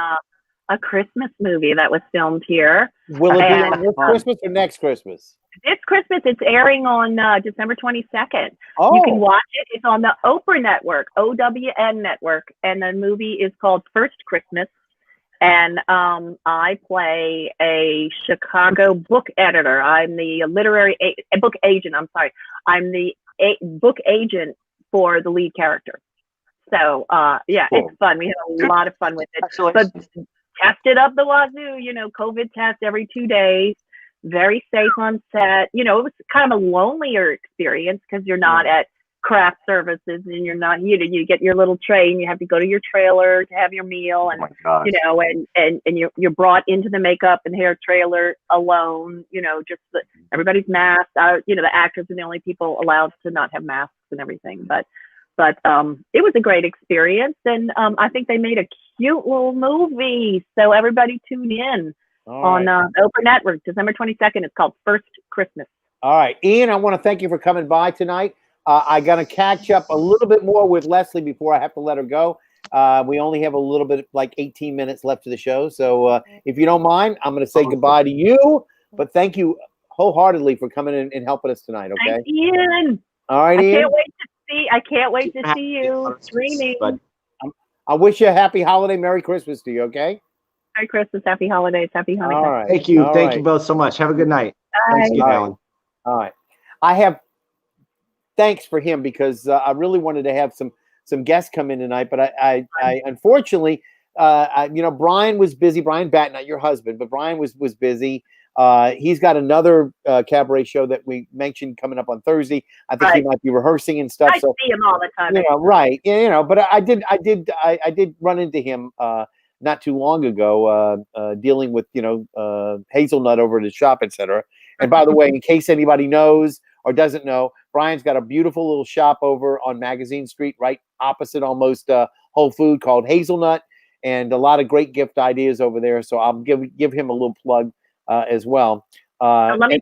a Christmas movie that was filmed here. Will it be on this Christmas or next Christmas? This Christmas. It's airing on December 22nd. Oh. You can watch it. It's on the Oprah Network, OWN Network, and the movie is called First Christmas. And I play a Chicago book editor. I'm the book agent. I'm sorry. I'm the book agent for the lead character. So cool. It's fun. We had a lot of fun with it. But tested up the wazoo, COVID test every 2 days, very safe on set. It was kind of a lonelier experience because you're not at craft services and you're not, you get your little tray and you have to go to your trailer to have your meal, and and you're brought into the makeup and hair trailer alone, everybody's masked. The actors are the only people allowed to not have masks and everything, but it was a great experience, and I think they made a cute little movie, so everybody tune in on Oprah Network, December 22nd. It's called First Christmas. All right, Ian, I want to thank you for coming by tonight. I got to catch up a little bit more with Leslie before I have to let her go. We only have a little bit, like 18 minutes left of the show. So if you don't mind, I'm going to say goodbye to you. But thank you wholeheartedly for coming in and helping us tonight. Okay. Thanks, Ian. All right, Ian. I can't wait to see you streaming. I wish you a happy holiday, Merry Christmas to you. Okay. Merry Christmas, Happy Holidays, Happy Hanukkah. All right. Thank you. Thank you both so much. Have a good night. Bye. Thanks again, Alan. All right. I have thanks for him because I really wanted to have some guests come in tonight, but I unfortunately, Brian was busy. Brian Batt, not your husband, but Brian was busy. He's got another cabaret show that we mentioned coming up on Thursday. I think he might be rehearsing and stuff. I see him all the time. Right. But I did run into him not too long ago, dealing with Hazelnut over at his shop, etc. And by the way, in case anybody knows or doesn't know, Brian's got a beautiful little shop over on Magazine Street, right opposite almost Whole Food, called Hazelnut, and a lot of great gift ideas over there. So I'll give him a little plug as well. Our bar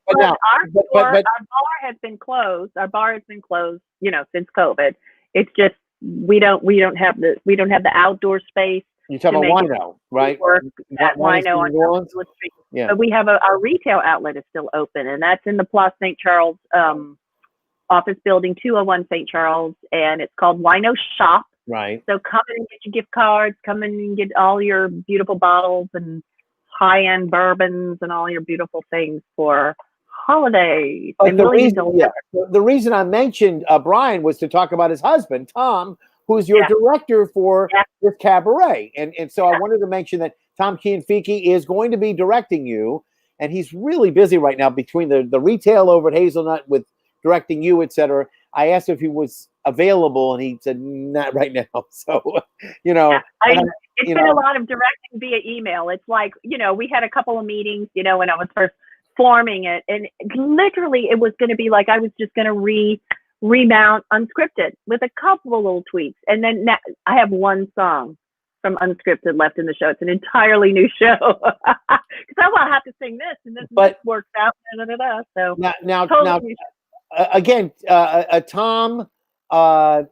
has been closed. Our bar has been closed, since COVID. It's just we don't have the outdoor space. You're talking about Wino, right? Wino on Hollywood Street. Yeah. But we have our retail outlet is still open, and that's in the Place St. Charles office building, 201 St. Charles, and it's called Wino Shop. Right. So come in and get your gift cards. Come in and get all your beautiful bottles and high-end bourbons and all your beautiful things for holidays. But the reason I mentioned Brian was to talk about his husband, Tom, who's your director for this cabaret. And so I wanted to mention that Tom Kianfiki is going to be directing you, and he's really busy right now between the retail over at Hazelnut with directing you, etc. I asked if he was available, and he said not right now. So, you know, yeah, it's been a lot of directing via email. It's like, you know, we had a couple of meetings, you know, when I was first forming it, and literally it was going to be like I was just going to remount Unscripted with a couple of little tweaks, and then now I have one song from Unscripted left in the show. It's an entirely new show because I will have to sing this, and this works out. So now totally again, Tom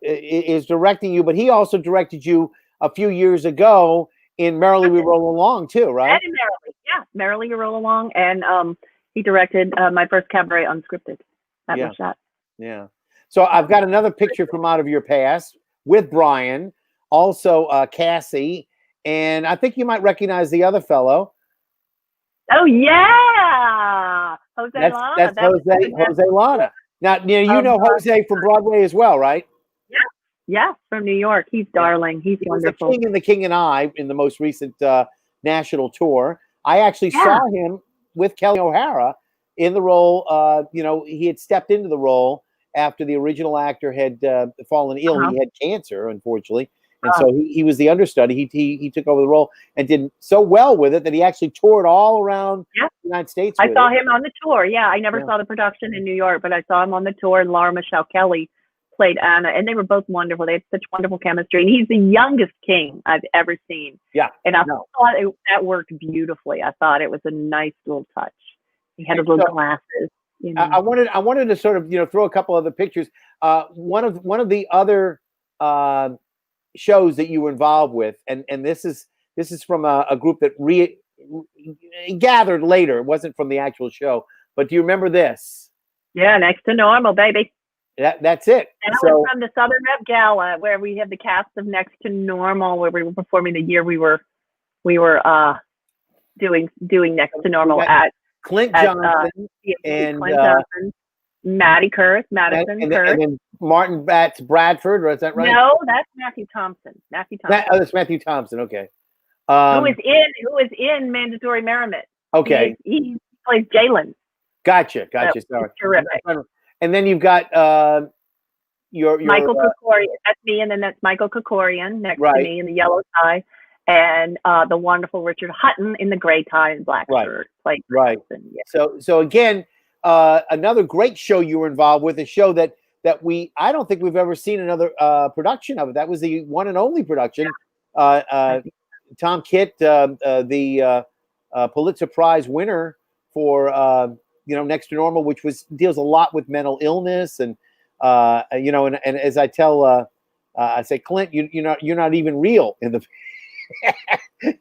is directing you, but he also directed you a few years ago in Merrily We Roll Along too, right? And in Merrily We Roll Along, and he directed my first Cabaret Unscripted. That was shot. Yeah. So I've got another picture from out of your past with Brian, also Cassie, and I think you might recognize the other fellow. Oh yeah, Jose Lana. That's Jose Lana. Now you know Jose from Broadway as well, right? Yeah, from New York. He's darling. He's wonderful. The King and the King and I in the most recent national tour. I actually saw him with Kelly O'Hara in the role. You know, he had stepped into the role after the original actor had fallen ill. He had cancer, unfortunately. And so he was the understudy. He took over the role and did so well with it that he actually toured all around the United States. I saw him on the tour. Yeah, I never saw the production in New York, but I saw him on the tour. And Laura Michelle Kelly played Anna, and they were both wonderful. They had such wonderful chemistry. And he's the youngest king I've ever seen. Yeah. And I thought that worked beautifully. I thought it was a nice little touch. He had his little glasses. You know. I wanted to sort of throw a couple other pictures. One of the other shows that you were involved with, and this is from a group that gathered later. It wasn't from the actual show, but do you remember this? Yeah, Next to Normal, baby. That's it. And I was from the Southern Rep Gala, where we had the cast of Next to Normal, where we were performing the year we were doing Next to Normal at Clint Johnson and Clint Johnson, Madison Kurth, and then Martin Batts Bradford, or is that right? No, that's Matthew Thompson. That's Matthew Thompson. Okay. Who is in Mandatory Merriment? Okay. He plays Jalen. Gotcha. Sorry. Terrific. And then you've got your Michael Kokorian. That's me, and then that's Michael Kokorian next to me in the yellow tie, and the wonderful Richard Hutton in the gray tie and black shirt. Right. So again, another great show you were involved with, a show that I don't think we've ever seen another production of it. That was the one and only production. Tom Kitt, the Pulitzer Prize winner for Next to Normal, which deals a lot with mental illness, and and as I tell, I say, Clint, you're not even real in the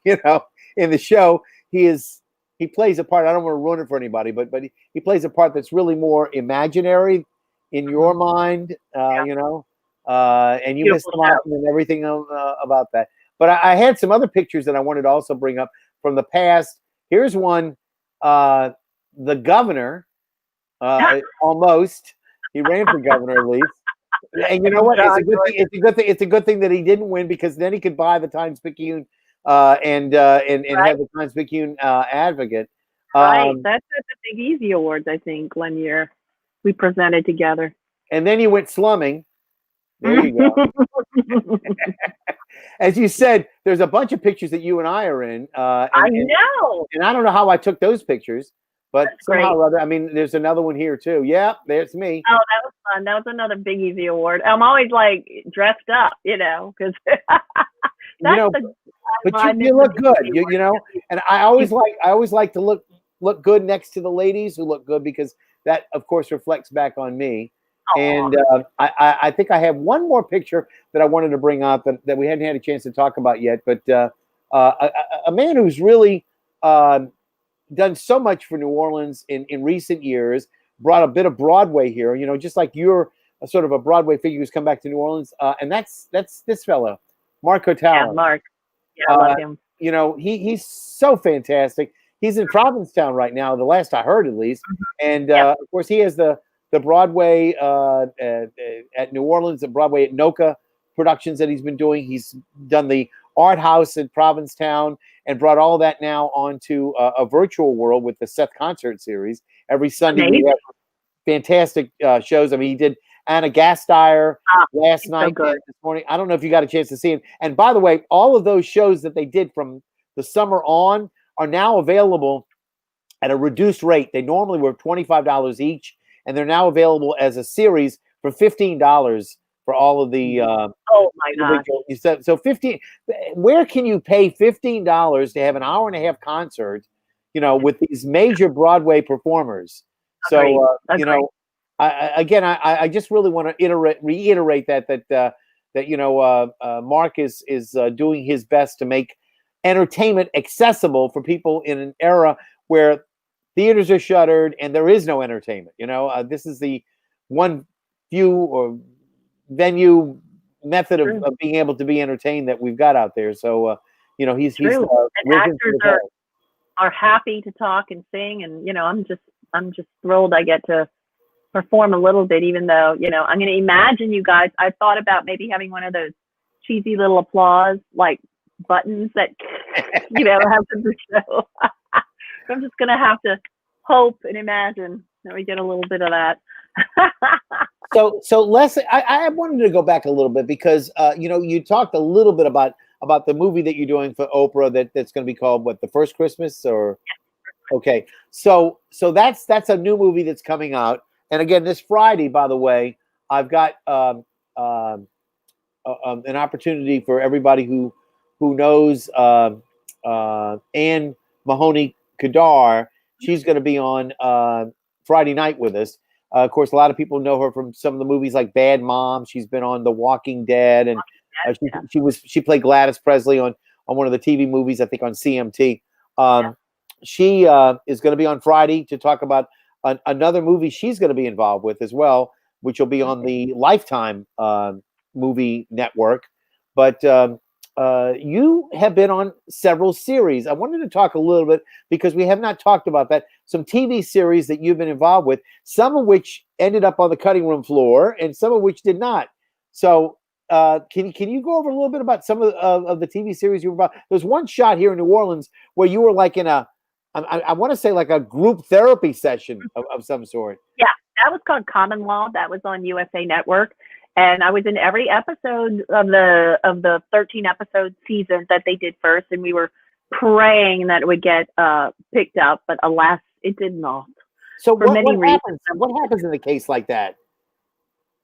in the show. He plays a part. I don't want to ruin it for anybody, but he plays a part that's really more imaginary in your mind, and you miss him out and everything about that. But I had some other pictures that I wanted to also bring up from the past. Here's one. The governor, almost. He ran for governor at least. And you know what? It's a good thing that he didn't win, because then he could buy the Times-Picayune and have the Times-Picayune Advocate. Right. That's the Big Easy Awards, I think, one year we presented together. And then he went slumming. There you go. As you said, there's a bunch of pictures that you and I are in. I know. And I don't know how I took those pictures, but somehow or other, I mean, there's another one here too. Yeah, there's me. Oh, that was fun. That was another Big Easy Award. I'm always like dressed up, because but you look good, and I always like to look good next to the ladies who look good, because that of course reflects back on me. And I think I have one more picture that I wanted to bring up that we hadn't had a chance to talk about yet. But a man who's really done so much for New Orleans in recent years, brought a bit of Broadway here. Just like you're a sort of a Broadway figure who's come back to New Orleans, and that's this fellow, Mark Cotale. Yeah, Mark. Yeah, I love him. He's so fantastic. He's in Provincetown right now, the last I heard at least. And of course, he has the Broadway at New Orleans, the Broadway at NOLA productions that he's been doing. He's done the art house in Provincetown and brought all that now onto a virtual world with the Seth concert series. Every Sunday we have fantastic shows. I mean, he did Anna Gasteyer last so night, good. this morning. I don't know if you got a chance to see it. And by the way, all of those shows that they did from the summer on are now available at a reduced rate. They normally were $25 each, and they're now available as a series for $15 for all of the oh my God. you said so 15. Where can you pay $15 to have an hour and a half concert, with these major Broadway performers? Agreed. So Agreed. I just really want to reiterate that Mark is doing his best to make entertainment accessible for people in an era where theaters are shuttered and there is no entertainment. This is the one few or venue method of being able to be entertained that we've got out there. So he's and actors are happy to talk and sing, and I'm just thrilled I get to perform a little bit, even though I'm going to imagine you guys. I thought about maybe having one of those cheesy little applause like buttons that happen to show. I'm just going to have to hope and imagine that we get a little bit of that. So Leslie, I wanted to go back a little bit because you talked a little bit about the movie that you're doing for Oprah that's going to be called what, The First Christmas, or okay. So that's a new movie that's coming out, and again this Friday, by the way, I've got an opportunity for everybody who knows Anne Mahoney Kadar. She's going to be on Friday night with us. Of course, a lot of people know her from some of the movies like Bad Mom. She's been on The Walking Dead, and she played Gladys Presley on one of the TV movies, I think on CMT. She is going to be on Friday to talk about another movie she's going to be involved with as well, which will be on the Lifetime movie network. But you have been on several series. I wanted to talk a little bit because we have not talked about that. Some TV series that you've been involved with, some of which ended up on the cutting room floor and some of which did not. So can you go over a little bit about some of the TV series you were about? There's one shot here in New Orleans where you were like in I want to say like a group therapy session of some sort. Yeah, that was called Common Law. That was on USA Network. And I was in every episode of the 13 episode season that they did first, and we were praying that it would get picked up, but alas, it did not. So what happens? What happens in a case like that?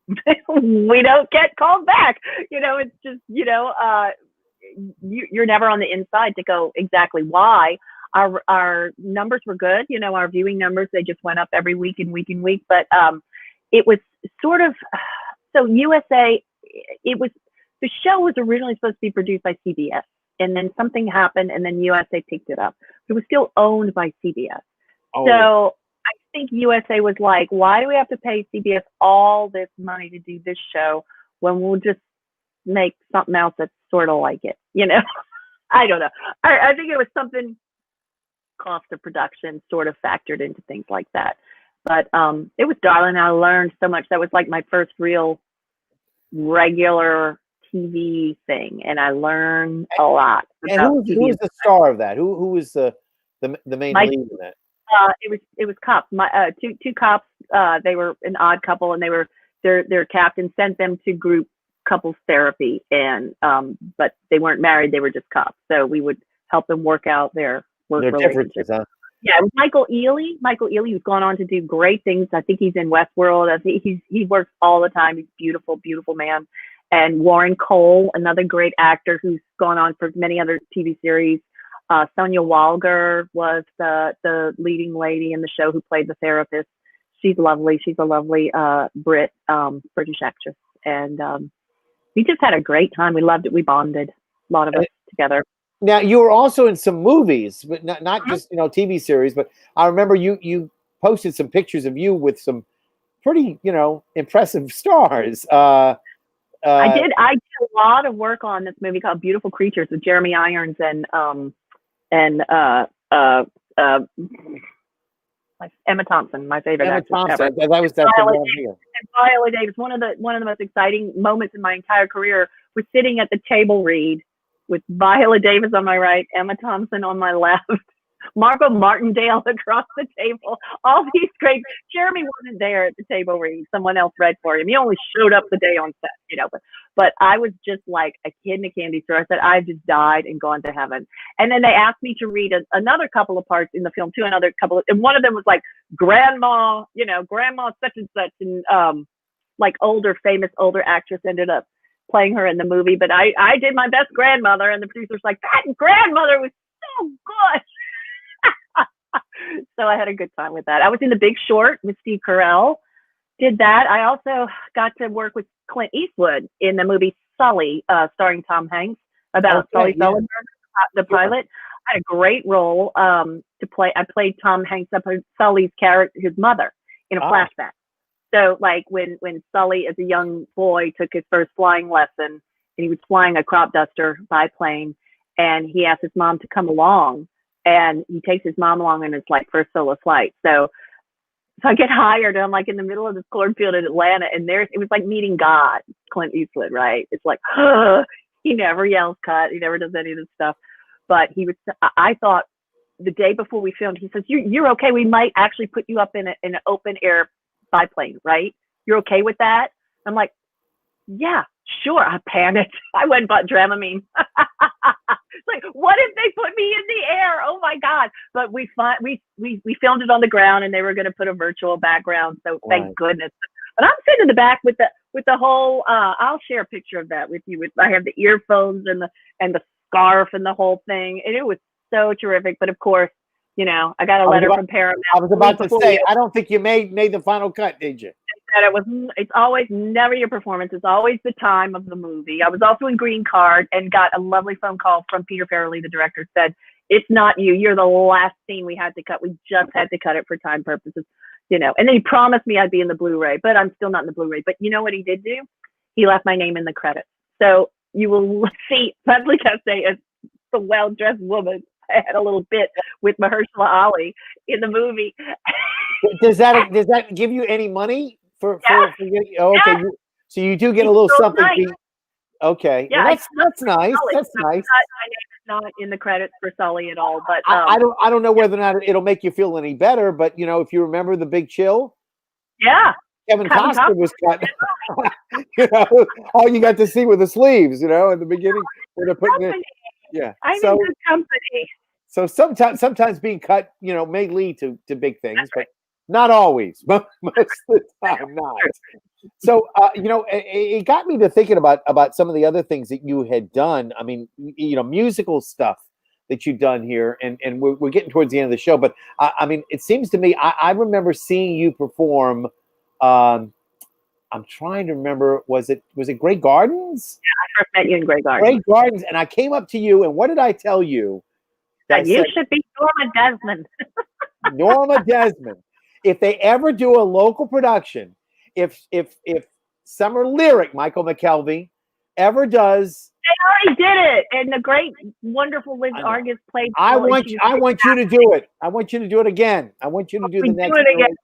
We don't get called back. It's just you're never on the inside to go exactly why. Our numbers were good. Our viewing numbers, they just went up every week and week and week. But it was sort of. So USA, the show was originally supposed to be produced by CBS, and then something happened, and then USA picked it up. It was still owned by CBS. Oh. So I think USA was like, why do we have to pay CBS all this money to do this show when we'll just make something else that's sort of like it? I don't know. I think it was something, cost of production sort of factored into things like that. But it was darling. I learned so much. That was like my first real regular TV thing, and I learned a lot. And who was the star of that? Who was the main lead in that? It was cops. Two cops. They were an odd couple, and their captain sent them to group couples therapy, and but they weren't married. They were just cops. So we would help them work out their work relationships. Huh? Yeah, it was Michael Ealy. Michael Ealy, who's gone on to do great things. I think he's in Westworld. I think he works all the time. He's a beautiful, beautiful man. And Warren Cole, another great actor who's gone on for many other TV series. Sonia Walger was the leading lady in the show who played the therapist. She's lovely. She's a lovely British actress. And we just had a great time. We loved it. We bonded, a lot of us together. Now, you were also in some movies, but not just TV series. But I remember you posted some pictures of you with some pretty impressive stars. I did a lot of work on this movie called Beautiful Creatures with Jeremy Irons and Emma Thompson, my favorite actress ever. Viola Davis. One of the most exciting moments in my entire career was sitting at the table read with Viola Davis on my right, Emma Thompson on my left, Margot Martindale across the table. All these great. Jeremy wasn't there at the table reading. Someone else read for him. He only showed up the day on set, you know. But I was just like a kid in a candy store. I said, I've just died and gone to heaven. And then they asked me to read another couple of parts in the film too. And one of them was like grandma, you know, grandma such and such, and like famous older actress ended up playing her in the movie. But I did my best grandmother, and the producer's like, that grandmother was so good. So I had a good time with that. I was in The Big Short with Steve Carell. Did that. I also got to work with Clint Eastwood in the movie Sully, starring Tom Hanks, about Sully Sullenberger, the pilot. I had a great role to play. I played Tom Hanks, Sully's character, his mother, in a flashback. So like when Sully as a young boy took his first flying lesson, and he was flying a crop duster biplane, and he asked his mom to come along, and he takes his mom along in his like first solo flight. So I get hired, and I'm like in the middle of this cornfield in Atlanta, and it was like meeting God, Clint Eastwood, right? It's like, he never yells cut, he never does any of this stuff. But I thought the day before we filmed, he says, you're okay, we might actually put you up in an open air biplane, right? You're okay with that? I'm like, yeah, sure. I panicked. I went and bought Dramamine. Like, what if they put me in the air? Oh my God. But we filmed it on the ground, and they were going to put a virtual background. So thank goodness. But I'm sitting in the back with the whole, I'll share a picture of that with you. I have the earphones and the scarf and the whole thing. And it was so terrific. But of course, you know, I got a letter from Paramount. I was about to say, I don't think you made the final cut, did you? It's always never your performance. It's always the time of the movie. I was also in Green Card and got a lovely phone call from Peter Farrelly, the director, said, it's not you. You're the last scene we had to cut. We just had to cut it for time purposes, you know. And then he promised me I'd be in the Blu-ray, but I'm still not in the Blu-ray. But you know what he did do? He left my name in the credits. So you will see Leslie Castay as the well-dressed woman. I had a little bit with Mahershala Ali in the movie. Does that give you any money for getting? Oh, okay, yeah. So you do get a little something. Nice. Okay, yeah, well, that's nice. Sully. That's nice. My name is not in the credits for Sully at all. But I don't know whether or not it'll make you feel any better. But you know, if you remember The Big Chill, Kevin Costner was cut. You know, all you got to see were the sleeves. You know, in the beginning when they're putting it. Yeah, I'm in good company. So sometimes being cut, you know, may lead to big things, but not always. Most of the time, not. So you know, it got me to thinking about some of the other things that you had done. I mean, you know, musical stuff that you've done here, and we're getting towards the end of the show. But I mean, it seems to me I remember seeing you perform. I'm trying to remember. Was it Grey Gardens? Yeah, I first met you in Grey Gardens. Grey Gardens, and I came up to you, and what did I tell you? That you should be Norma Desmond. Norma Desmond. If they ever do a local production, if Summer Lyric, Michael McKelvey, ever does, they already did it, and the great, wonderful Liz Argus played. I want you to do it. I want you to do it again. I want you to do the next. Do it again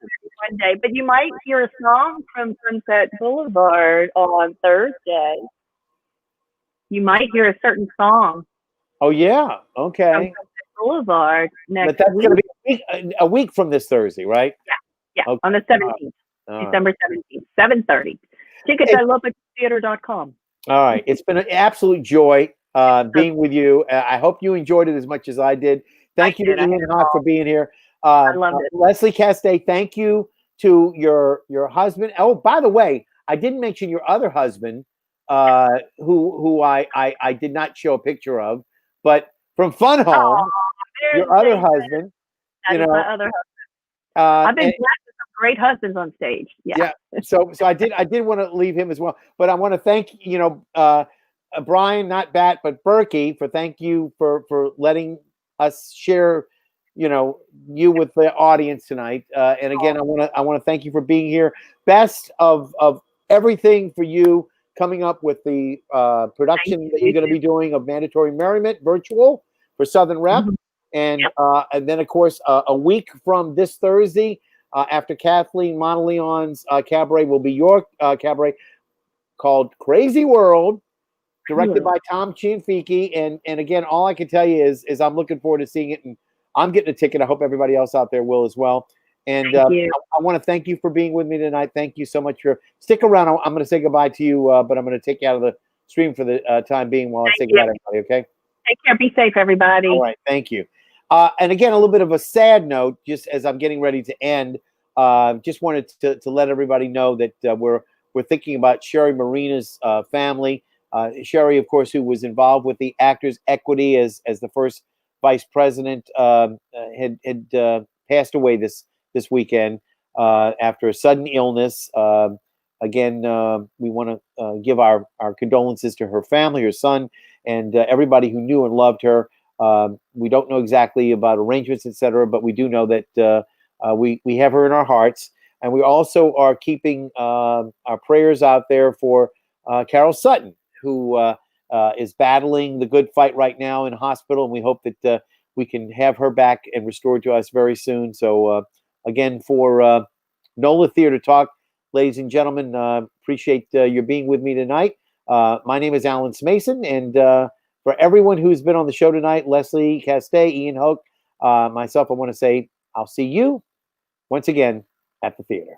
one day, but you might hear a song from Sunset Boulevard on Thursday. You might hear a certain song. Oh yeah, okay. Boulevard next. But that's going to be a week from this Thursday, right? Yeah, okay. On the 17th, December 17th, 7:30. Tickets at LopeTheater.com. All right, it's been an absolute joy being with you. I hope you enjoyed it as much as I did. Thank you to Ian Hawk for being here. I loved it. Leslie Castay, thank you to your husband. Oh, by the way, I didn't mention your other husband, who I did not show a picture of, but from Fun Home, your other husband. That is my other husband. I've been blessed with some great husbands on stage. Yeah. So I did want to leave him as well, but I want to thank Brian, not Bat, but Berkey, thank you for letting us share you with the audience tonight. And again, I want to thank you for being here. Best of everything for you coming up with the production that you're going to be doing of Mandatory Merriment virtual for Southern Rep. And then, of course, a week from this Thursday, after Kathleen Monteleon's Cabaret will be your Cabaret called Crazy World, directed by Tom Chianfiki. And again, all I can tell you is I'm looking forward to seeing it. And I'm getting a ticket. I hope everybody else out there will as well. And Thank you. I want to thank you for being with me tonight. Thank you so much for stick around. I'm going to say goodbye to you, but I'm going to take you out of the stream for the time being while I say goodbye to everybody. Okay. Take care. Be safe, everybody. All right. Thank you. And again, a little bit of a sad note, just as I'm getting ready to end. Just wanted to let everybody know that we're thinking about Sherry Marina's family. Sherry, of course, who was involved with the Actors Equity as the first vice president, had passed away this weekend after a sudden illness. Again, we want to give our condolences to her family, her son, and everybody who knew and loved her. We don't know exactly about arrangements, etc., but we do know that we have her in our hearts, and we also are keeping our prayers out there for Carol Sutton, who is battling the good fight right now in hospital, and we hope that we can have her back and restored to us very soon. So again, for NOLA Theater Talk, ladies and gentlemen, appreciate your being with me tonight. My name is Alan Smason, and for everyone who's been on the show tonight, Leslie, Castay, Ian Hoke, myself, I want to say I'll see you once again at the theater.